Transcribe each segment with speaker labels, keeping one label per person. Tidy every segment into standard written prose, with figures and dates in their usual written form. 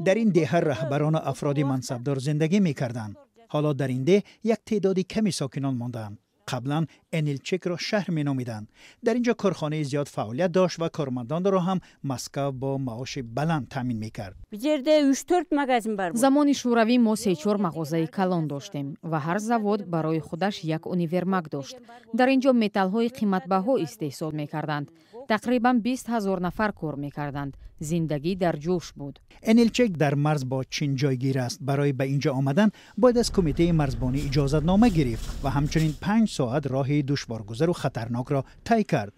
Speaker 1: در این ده رهبران و افراد منصبدار زندگی می‌کردند. حالا در این ده یک تعداد کمی ساکنان ماندند. قبلا انیلچک را شهر می‌نامیدند. در اینجا کارخانه زیاد فعالیت داشت و کارمندان را هم مسکو با معاش بلند تامین می‌کرد.
Speaker 2: زمانی شوروی ما 3-4 مغازه کلان داشتیم و هر завод برای خودش یک اونیورماگ داشت. در اینجا متال‌های قیمت‌بها استحصال می‌کردند. تقریبا 20,000 نفر کار می‌کردند. زندگی در جوش بود.
Speaker 1: انیلچک در مرز با چین جایگیر است. برای به اینجا آمدن باید از کمیته مرزبانی اجازتنامه گرفت و همچنین 5 ساعت راه دشوارگذر و خطرناک را طی کرد.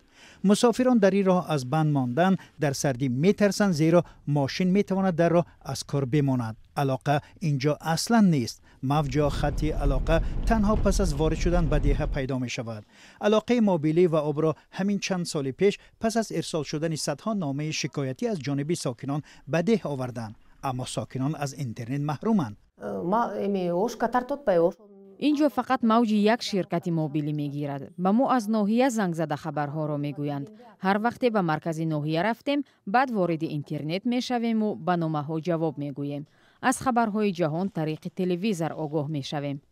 Speaker 1: مسافران در این راه از بند ماندن در سردی میترسند، زیرا ماشین میتواند در راه از کار بماند. علاقه اینجا اصلا نیست. موج یا خط علاقه تنها پس از وارد شدن به ده پیدا می شود. علاقه مابیلی و آب را همین چند سال پیش پس از ارسال شدن صدها نامه شکایتی از جانب ساکنان به ده آوردند، اما ساکنان از اینترنت محرومند.
Speaker 2: اینجا فقط موج یک شرکت موبیلی میگیرد. به ما از ناحیه زنگ زده خبرها را میگویند. هر وقت به مرکز ناحیه رفتیم، بعد وارد اینترنت میشویم و به نامه ها جواب میگوییم. از خبرهای جهان طریق تلویزیون آگاه میشویم.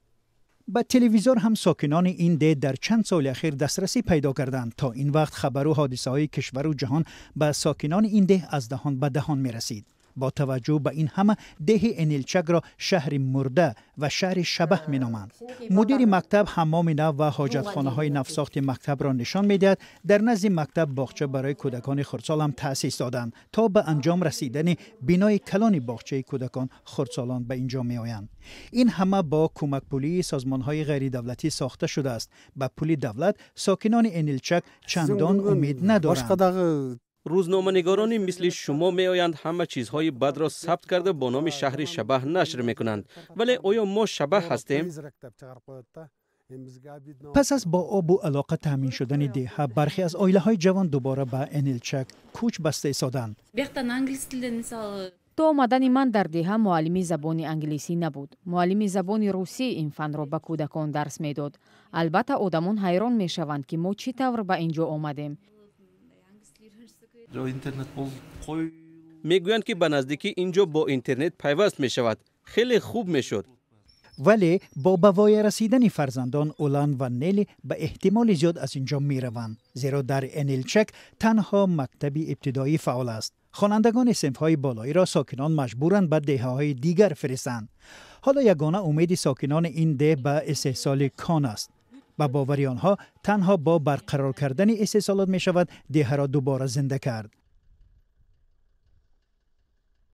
Speaker 1: به تلویزیون هم ساکنان این ده در چند سال اخیر دسترسی پیدا کردند. تا این وقت خبر و حادثه های کشور و جهان به ساکنان این ده از دهان به دهان میرسید. با توجه به این همه ده انیلچک را شهر مرده و شهر شبح می نامند. مدیر مکتب حمام نو و حاجتخانه های نفساخت مکتب را نشان می دهد. در نزد مکتب باغچه برای کودکان خردسال هم تأسیس دادند تا به انجام رسیدن بینای کلان باغچه کودکان خردسالان به اینجا می آیند. این همه با کمک پولی سازمان های غیر دولتی ساخته شده است. به پول دولت ساکنان انیلچک چندان امید ندارند.
Speaker 3: روزنامه‌نگارانی مثل شما میآیند همه چیزهای بد را ثبت کرده با نام شهر شبح نشر میکنند، ولی آیا ما شبح هستیم؟
Speaker 1: پس از با آب و علاقه تامین شدن ده، برخی از عائله های جوان دوباره به انیلچک کوچ بسته ایستادند.
Speaker 2: تا آمدن من در ده معلمی زبان انگلیسی نبود. معلمی زبان روسی این فن را به کودکان درس میداد. البته آدمان حیران میشوند که ما چی طور به اینجا آمدیم.
Speaker 3: میگویند که به نزدیکی اینجا با اینترنت پیوست می شود. خیلی خوب می شد.
Speaker 1: ولی با بوای رسیدن فرزندان اولان و نیلی به احتمال زیاد از اینجا می روند، زیرا در انیلچک تنها مکتبی ابتدایی فعال است. خوانندگان صنف‌های بالایی را ساکنان مجبورند به دهه‌های دیگر فرستند. حالا یگانه امید ساکنان این ده به استحصال کان است. با باوری آنها تنها با برقرار کردن استحصالات می شود ده را دوباره زنده کرد.